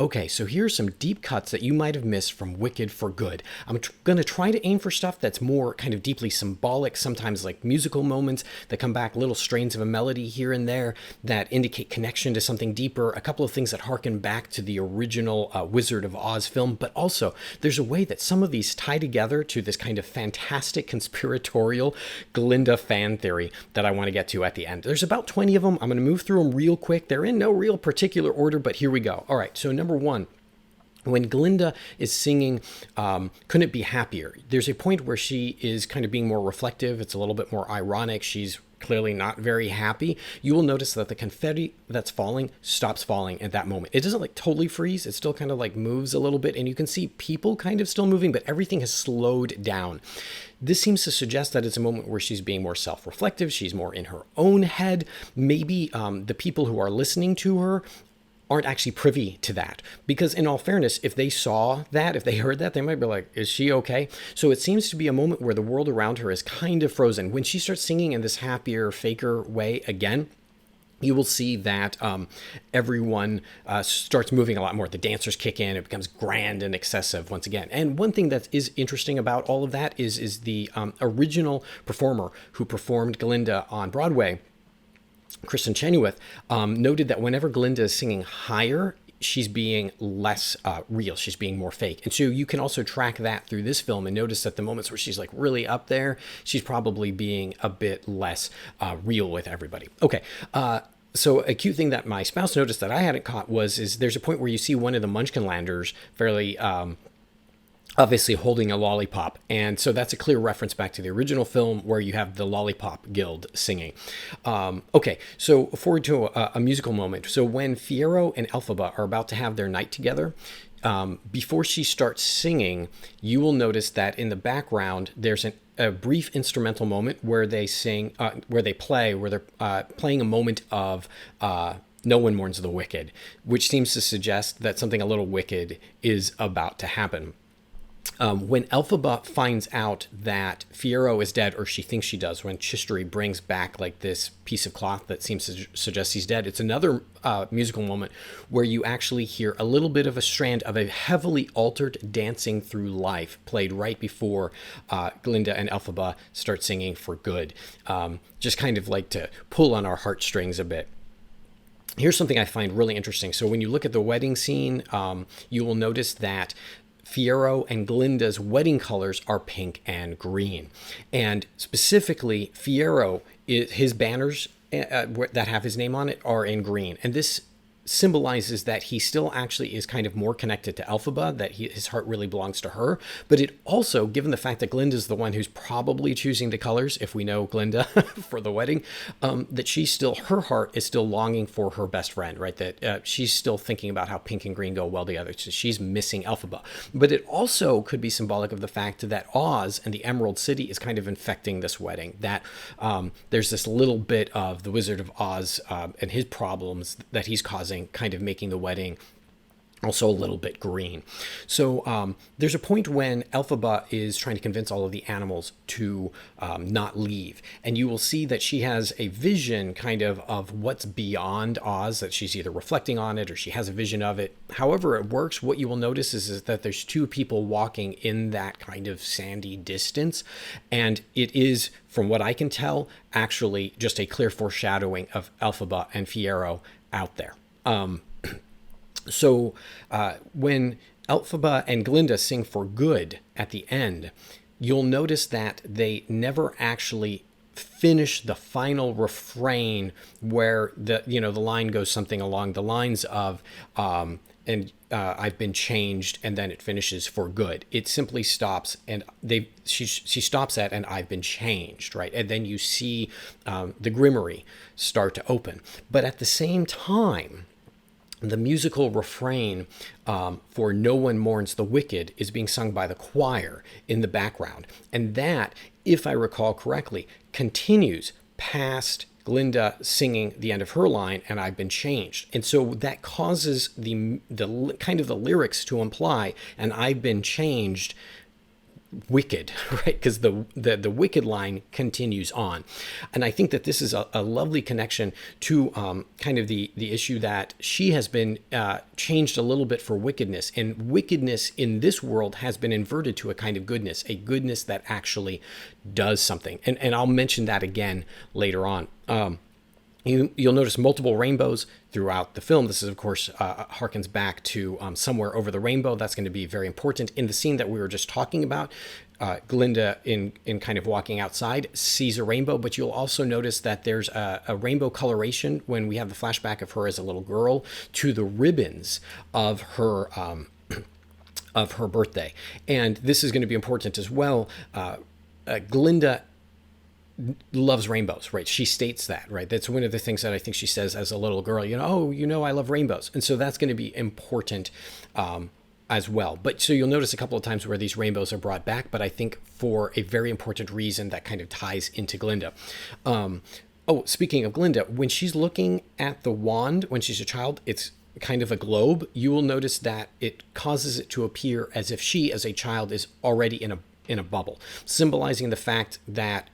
Okay, so here's some deep cuts that you might have missed from Wicked for Good. I'm going to try to aim for stuff that's more kind of deeply symbolic, sometimes like musical moments that come back, little strains of a melody here and there that indicate connection to something deeper, a couple of things that harken back to the original Wizard of Oz film, but also there's a way that some of these tie together to this kind of fantastic conspiratorial Glinda fan theory that I want to get to at the end. There's about 20 of them. I'm going to move through them real quick. They're in no real particular order, but here we go. All right, so number one, when Glinda is singing Couldn't It Be Happier, there's a point where she is kind of being more reflective. It's a little bit more ironic. She's clearly not very happy. You will notice that the confetti that's falling stops falling at that moment. It doesn't like totally freeze. It still kind of like moves a little bit, and you can see people kind of still moving, but everything has slowed down. This seems to suggest that it's a moment where she's being more self-reflective. She's more in her own head. Maybe the people who are listening to her aren't actually privy to that. Because in all fairness, if they saw that, if they heard that, they might be like, is she okay? So it seems to be a moment where the world around her is kind of frozen. When she starts singing in this happier, faker way again, you will see that everyone starts moving a lot more. The dancers kick in. It becomes grand and excessive once again. And one thing that is interesting about all of that is the original performer who performed Glinda on Broadway, Kristen Chenoweth, noted that whenever Glinda is singing higher, she's being less real. She's being more fake. And so you can also track that through this film and notice that the moments where she's like really up there, she's probably being a bit less real with everybody. Okay. So a cute thing that my spouse noticed that I hadn't caught is there's a point where you see one of the Munchkinlanders fairly obviously holding a lollipop. And so that's a clear reference back to the original film where you have the Lollipop Guild singing. Okay, so forward to a musical moment. So when Fiyero and Elphaba are about to have their night together, before she starts singing, you will notice that in the background, there's a brief instrumental moment where they sing, where they're playing a moment of No One Mourns the Wicked, which seems to suggest that something a little wicked is about to happen. When Elphaba finds out that Fiyero is dead, or she thinks she does, when Chisteri brings back like this piece of cloth that seems to suggest he's dead, it's another musical moment where you actually hear a little bit of a strand of a heavily altered Dancing Through Life played right before Glinda and Elphaba start singing for good. Just kind of like to pull on our heartstrings a bit. Here's something I find really interesting. So when you look at the wedding scene, you will notice that Fiyero and Glinda's wedding colors are pink and green. And specifically, Fiyero, his banners that have his name on it are in green. And this symbolizes that he still actually is kind of more connected to Elphaba, that his heart really belongs to her. But it also, given the fact that Glinda's the one who's probably choosing the colors, if we know Glinda for the wedding, that her heart is still longing for her best friend, right? That she's still thinking about how pink and green go well together. So she's missing Elphaba. But it also could be symbolic of the fact that Oz and the Emerald City is kind of infecting this wedding, that there's this little bit of the Wizard of Oz and his problems that he's causing, kind of making the wedding also a little bit green. So there's a point when Elphaba is trying to convince all of the animals to not leave. And you will see that she has a vision kind of what's beyond Oz, that she's either reflecting on it or she has a vision of it. However it works, what you will notice is that there's two people walking in that kind of sandy distance. And it is, from what I can tell, actually just a clear foreshadowing of Elphaba and Fiyero out there. So when Elphaba and Glinda sing for good at the end, you'll notice that they never actually finish the final refrain where the line goes something along the lines of I've been changed, and then it finishes for good. It simply stops, and she stops at and I've been changed, right? And then you see the grimoire start to open. But at the same time, the musical refrain for No One Mourns the Wicked is being sung by the choir in the background. And that, if I recall correctly, continues past Glinda singing the end of her line, and I've been changed. And so that causes the kind of the lyrics to imply, and I've been changed, wicked, right? Because the wicked line continues on. And I think that this is a lovely connection to kind of the issue that she has been changed a little bit for wickedness. And wickedness in this world has been inverted to a kind of goodness, a goodness that actually does something. And I'll mention that again later on. You'll notice multiple rainbows throughout the film. This is, of course, harkens back to Somewhere Over the Rainbow. That's going to be very important. In the scene that we were just talking about, Glinda, in kind of walking outside, sees a rainbow, but you'll also notice that there's a rainbow coloration when we have the flashback of her as a little girl to the ribbons of her birthday. And this is going to be important as well. Glinda loves rainbows, right? She states that, right? That's one of the things that I think she says as a little girl, I love rainbows. And so that's going to be important as well. But so you'll notice a couple of times where these rainbows are brought back, but I think for a very important reason that kind of ties into Glinda. Speaking of Glinda, when she's looking at the wand, when she's a child, it's kind of a globe. You will notice that it causes it to appear as if she, as a child, is already in a bubble, symbolizing the fact that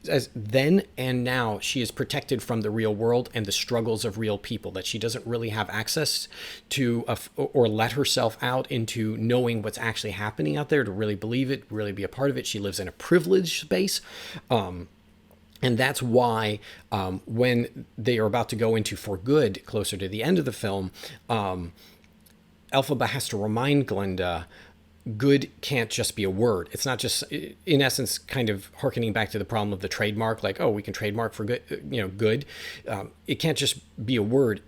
as then and now she is protected from the real world and the struggles of real people, that she doesn't really have access to or let herself out into knowing what's actually happening out there, to really believe it, really be a part of it. She lives in a privileged space. And that's why when they are about to go into For Good, closer to the end of the film, Elphaba has to remind Glinda, good can't just be a word. It's not just, in essence, kind of hearkening back to the problem of the trademark, like, we can trademark for good, good. It can't just be a word.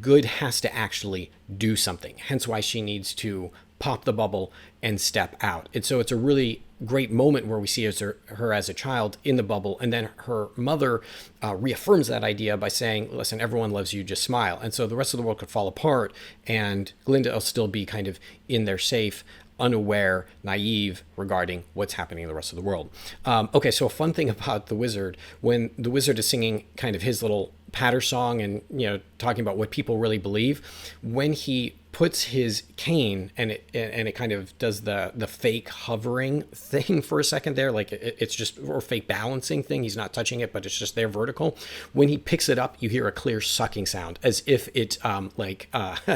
Good has to actually do something. Hence why she needs to pop the bubble and step out. And so it's a really great moment where we see her as a child in the bubble, and then her mother reaffirms that idea by saying, listen, everyone loves you, just smile. And so the rest of the world could fall apart and Glinda will still be kind of in there safe, unaware, naive regarding what's happening in the rest of the world. So a fun thing about the wizard, when the wizard is singing kind of his little patter song and, talking about what people really believe, when he puts his cane and it kind of does the fake hovering thing for a second there, like it's just, or fake balancing thing. He's not touching it, but it's just there vertical. When he picks it up, you hear a clear sucking sound, as if it's like a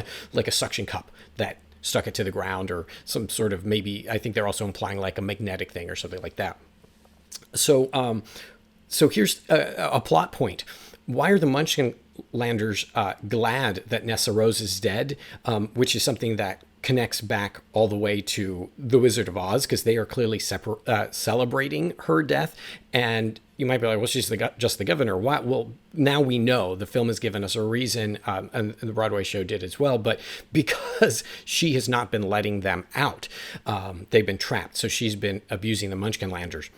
suction cup that stuck it to the ground, or some sort of, maybe, I think they're also implying like a magnetic thing or something like that. So here's a plot point. Why are the Munchkinlanders glad that Nessa Rose is dead? Which is something that connects back all the way to The Wizard of Oz, because they are clearly celebrating her death. And you might be like, well, she's just the governor. Why? Well, now we know. The film has given us a reason, and the Broadway show did as well, but because she has not been letting them out. They've been trapped. So she's been abusing the Munchkinlanders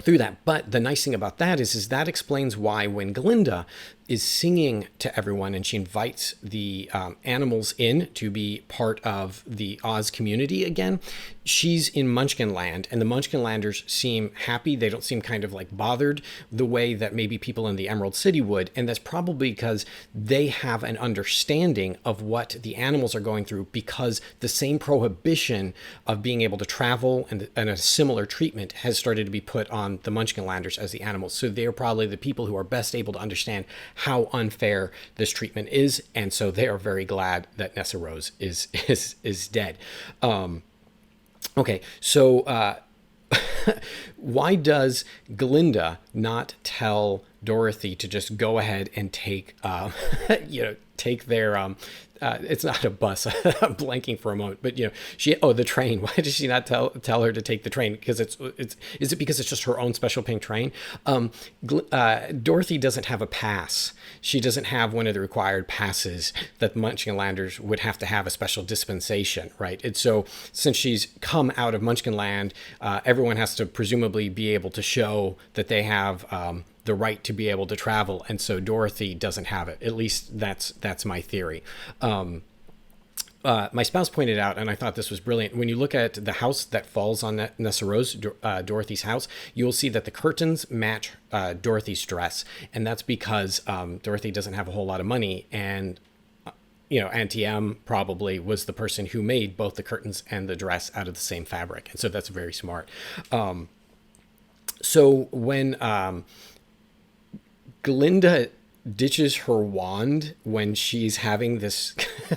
through that. But the nice thing about that is that explains why when Glinda is singing to everyone and she invites the animals in to be part of the Oz community again, she's in Munchkinland, and the Munchkinlanders seem happy. They don't seem kind of like bothered the way that maybe people in the Emerald City would. And that's probably because they have an understanding of what the animals are going through, because the same prohibition of being able to travel and a similar treatment has started to be put on the Munchkinlanders as the animals. So they're probably the people who are best able to understand how unfair this treatment is, and so they are very glad that Nessa Rose is dead. So why does Glinda not tell Dorothy to just go ahead and take take their it's not a bus. I'm blanking for a moment, but the train. Why does she not tell her to take the train? Because is it because it's just her own special pink train? Dorothy doesn't have a pass. She doesn't have one of the required passes that the Munchkinlanders would have to have a special dispensation, right? And so since she's come out of Munchkinland, everyone has to presumably be able to show that they have the right to be able to travel, and so Dorothy doesn't have it. At least that's my theory. My spouse pointed out, and I thought this was brilliant, when you look at the house that falls on Nessa Rose, Dorothy's house, you'll see that the curtains match Dorothy's dress, and that's because Dorothy doesn't have a whole lot of money, and Auntie M probably was the person who made both the curtains and the dress out of the same fabric. And so that's very smart. So when Glinda ditches her wand when she's having this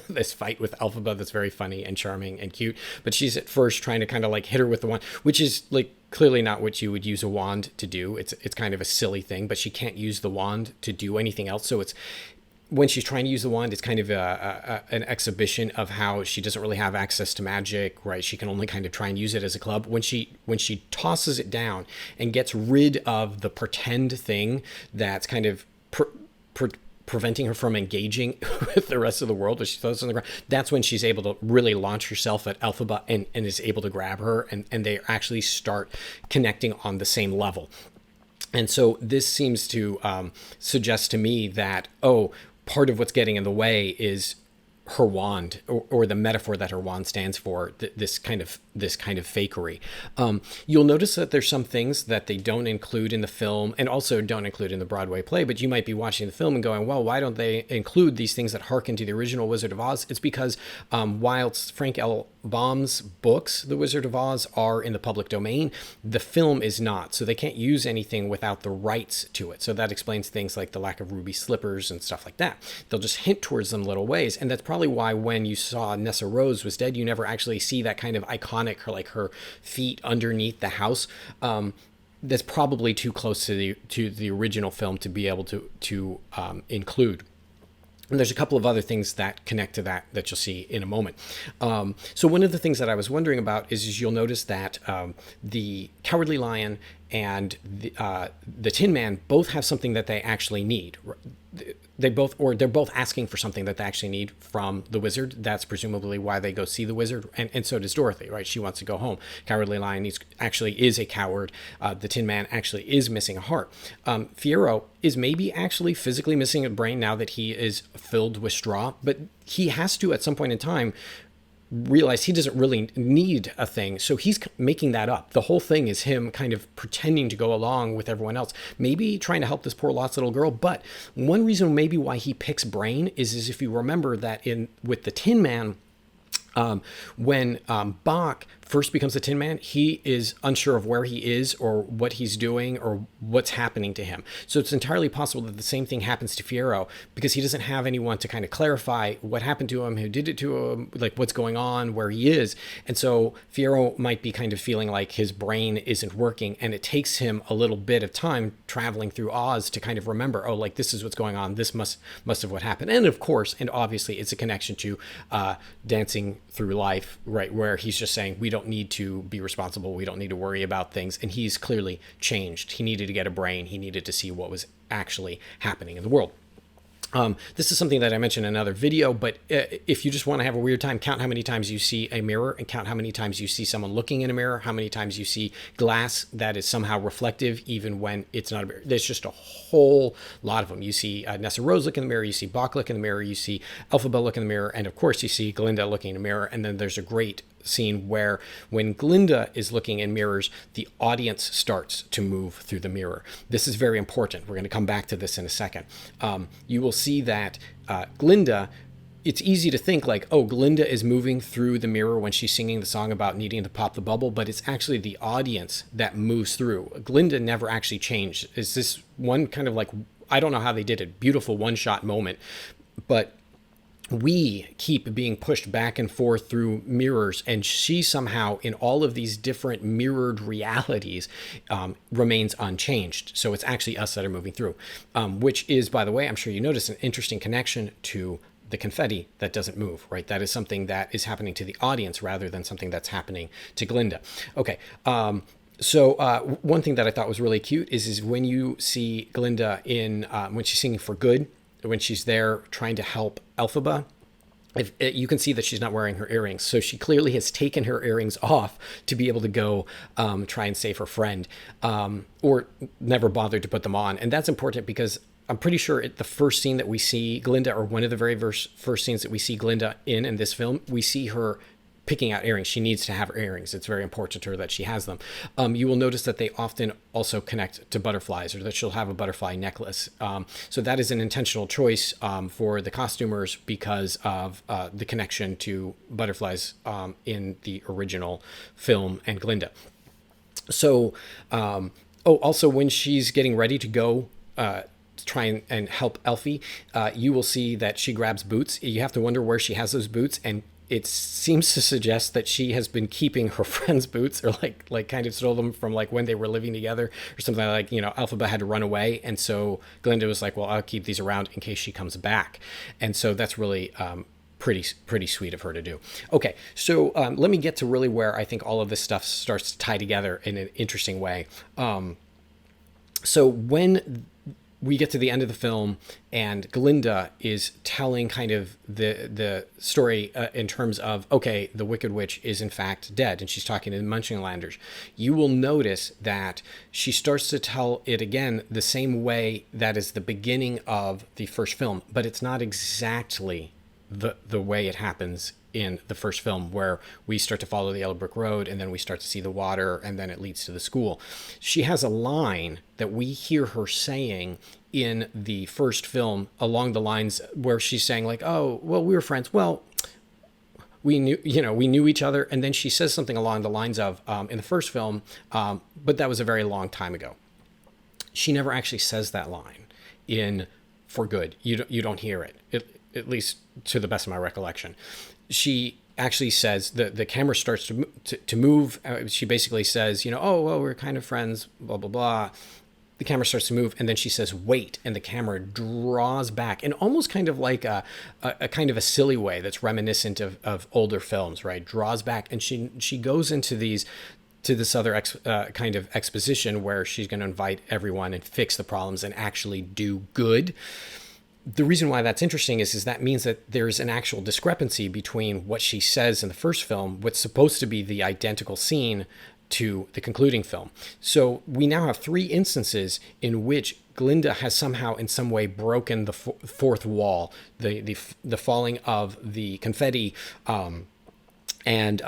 this fight with Elphaba that's very funny and charming and cute, but she's at first trying to kind of like hit her with the wand, which is like clearly not what you would use a wand to do. It's kind of a silly thing, but she can't use the wand to do anything else. So it's when she's trying to use the wand, it's kind of an exhibition of how she doesn't really have access to magic, right? She can only kind of try and use it as a club. When she tosses it down and gets rid of the pretend thing that's kind of preventing her from engaging with the rest of the world, as she throws on the ground, that's when she's able to really launch herself at Elphaba and is able to grab her, and they actually start connecting on the same level. And so this seems to suggest to me that, part of what's getting in the way is her wand, or the metaphor that her wand stands for, this kind of fakery. You'll notice that there's some things that they don't include in the film and also don't include in the Broadway play, but you might be watching the film and going, well, why don't they include these things that harken to the original Wizard of Oz? It's because whilst Frank L. Baum's books, The Wizard of Oz, are in the public domain, the film is not. So they can't use anything without the rights to it. So that explains things like the lack of ruby slippers and stuff like that. They'll just hint towards them little ways. And that's probably why when you saw Nessa Rose Was Dead, you never actually see that kind of iconic, her feet underneath the house. That's probably too close to the original film to be able to include. And there's a couple of other things that connect to that you'll see in a moment. So one of the things that I was wondering about is you'll notice that the Cowardly Lion and the Tin Man both have something that they actually need. They're both asking for something that they actually need from the wizard. That's presumably why they go see the wizard, and so does Dorothy, right? She wants to go home. Cowardly Lion actually is a coward. The Tin Man actually is missing a heart. Fiyero is maybe actually physically missing a brain now that he is filled with straw, but he has to at some point in time realize he doesn't really need a thing, so he's making that up. The whole thing is him kind of pretending to go along with everyone else, maybe trying to help this poor lost little girl. But one reason maybe why he picks brain is if you remember that with the Tin Man, when Bach first becomes the Tin Man, he is unsure of where he is or what he's doing or what's happening to him. So it's entirely possible that the same thing happens to Fiyero, because he doesn't have anyone to kind of clarify what happened to him, who did it to him, like what's going on, where he is. And so Fiyero might be kind of feeling like his brain isn't working, and it takes him a little bit of time traveling through Oz to kind of remember, like this is what's going on. This must have what happened. And of course, and obviously it's a connection to Dancing Through Life, right? Where he's just saying, we don't need to be responsible. We don't need to worry about things. And he's clearly changed. He needed to get a brain. He needed to see what was actually happening in the world. This is something that I mentioned in another video, but if you just want to have a weird time, count how many times you see a mirror and count how many times you see someone looking in a mirror, how many times you see glass that is somehow reflective, even when it's not a mirror. There's just a whole lot of them. You see Nessa Rose look in the mirror, you see Bach look in the mirror, you see Elphaba look in the mirror, and of course you see Glinda looking in a mirror. And then there's a great scene where when Glinda is looking in mirrors, the audience starts to move through the mirror. This is very important. We're going to come back to this in a second. You will see that Glinda, it's easy to think like, Glinda is moving through the mirror when she's singing the song about needing to pop the bubble, but it's actually the audience that moves through. Glinda never actually changed. It's this one kind of like, I don't know how they did it, beautiful one-shot moment, but we keep being pushed back and forth through mirrors, and she somehow, in all of these different mirrored realities, remains unchanged. So it's actually us that are moving through, which is, by the way, I'm sure you noticed, an interesting connection to the confetti that doesn't move, right? That is something that is happening to the audience rather than something that's happening to Glinda. Okay. So one thing that I thought was really cute is when you see Glinda when she's singing For Good, when she's there trying to help Elphaba, you can see that she's not wearing her earrings. So she clearly has taken her earrings off to be able to go try and save her friend, or never bothered to put them on. And that's important because I'm pretty sure the first scene that we see Glinda, or one of the very first scenes that we see Glinda in this film, we see her picking out earrings. She needs to have her earrings. It's very important to her that she has them. You will notice that they often also connect to butterflies, or that she'll have a butterfly necklace. So that is an intentional choice for the costumers because of the connection to butterflies in the original film and Glinda. So, also when she's getting ready to go try and help Elfie, you will see that she grabs boots. You have to wonder where she has those boots, and it seems to suggest that she has been keeping her friend's boots, or like kind of stole them from like when they were living together or something. Like, you know, Elphaba had to run away, and so Glinda was like, well, I'll keep these around in case she comes back. And so that's really pretty sweet of her to do. Okay, so let me get to really where I think all of this stuff starts to tie together in an interesting way. So when we get to the end of the film and Glinda is telling kind of the story in terms of, okay, the Wicked Witch is in fact dead, and she's talking to the Munchinglanders, you will notice that she starts to tell it again the same way that is the beginning of the first film, but it's not exactly the way it happens in the first film, where we start to follow the yellow brick road and then we start to see the water and then it leads to the school. She has a line that we hear her saying in the first film along the lines where she's saying like, oh, well, we were friends. Well, we knew each other. And then she says something along the lines of, in the first film, but that was a very long time ago. She never actually says that line in For Good. You don't hear it, at least to the best of my recollection. She actually says the camera starts to move. She basically says, oh, well, we're kind of friends, blah, blah, blah. The camera starts to move, and then she says, wait, and the camera draws back in almost kind of like a kind of a silly way that's reminiscent of older films, right? Draws back, and she goes into this other kind of exposition where she's going to invite everyone and fix the problems and actually do good. The reason why that's interesting is that means that there's an actual discrepancy between what she says in the first film, what's supposed to be the identical scene, to the concluding film. So we now have 3 instances in which Glinda has somehow in some way broken the fourth wall, the falling of the confetti, and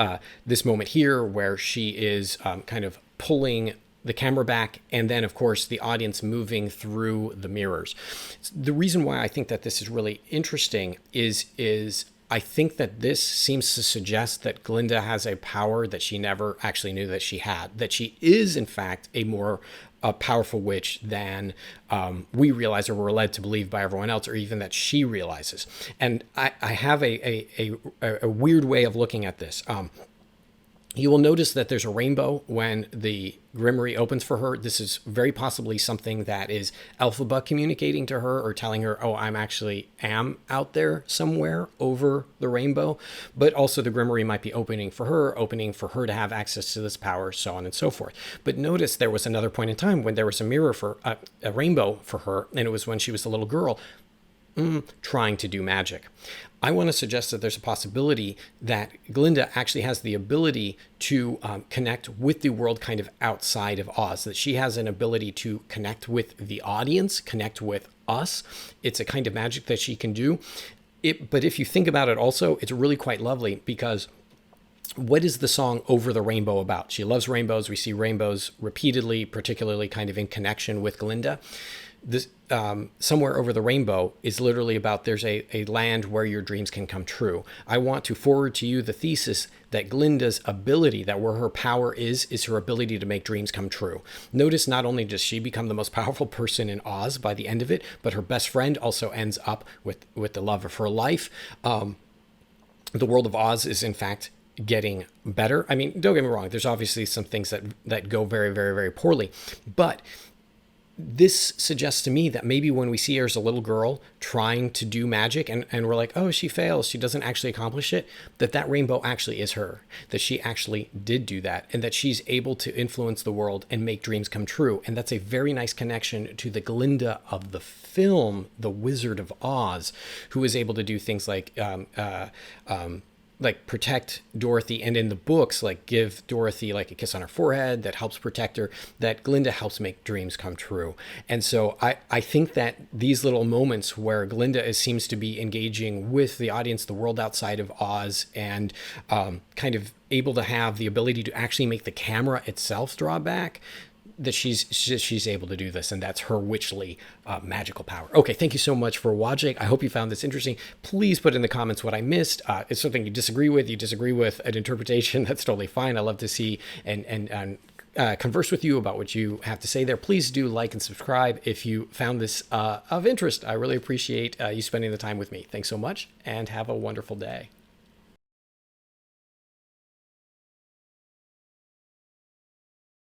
this moment here where she is kind of pulling the camera back, and then of course the audience moving through the mirrors. The reason why I think that this is really interesting is I think that this seems to suggest that Glinda has a power that she never actually knew that she had, that she is in fact a more powerful witch than we realize or we're led to believe by everyone else, or even that she realizes. And I have a weird way of looking at this. You will notice that there's a rainbow when the grimoire opens for her. This is very possibly something that is Elphaba communicating to her or telling her, oh, I'm actually out there somewhere over the rainbow. But also the grimoire might be opening for her to have access to this power, so on and so forth. But notice there was another point in time when there was a mirror for a rainbow for her, and it was when she was a little girl trying to do magic. I want to suggest that there's a possibility that Glinda actually has the ability to connect with the world kind of outside of Oz, that she has an ability to connect with the audience, connect with us. It's a kind of magic that she can do. But if you think about it also, it's really quite lovely, because what is the song Over the Rainbow about? She loves rainbows. We see rainbows repeatedly, particularly kind of in connection with Glinda. This Somewhere Over the Rainbow is literally about there's a land where your dreams can come true. I want to forward to you the thesis that Glinda's ability, that where her power is her ability to make dreams come true. Notice not only does she become the most powerful person in Oz by the end of it, but her best friend also ends up with the love of her life. The world of Oz is in fact getting better. I mean, don't get me wrong, there's obviously some things that go very, very, very poorly, but this suggests to me that maybe when we see her as a little girl trying to do magic and we're like, oh, she fails, she doesn't actually accomplish it, that rainbow actually is her, that she actually did do that, and that she's able to influence the world and make dreams come true. And that's a very nice connection to the Glinda of the film, The Wizard of Oz, who is able to do things like like protect Dorothy, and in the books like give Dorothy like a kiss on her forehead that helps protect her, that Glinda helps make dreams come true. And so I think that these little moments where Glinda seems to be engaging with the audience, the world outside of Oz, and kind of able to have the ability to actually make the camera itself draw back, that she's able to do this, and that's her witchly magical power. Okay, thank you so much for watching. I hope you found this interesting. Please put in the comments what I missed. It's something you disagree with an interpretation, that's totally fine. I love to see and converse with you about what you have to say there. Please do like and subscribe if you found this of interest. I really appreciate you spending the time with me. Thanks so much, and have a wonderful day.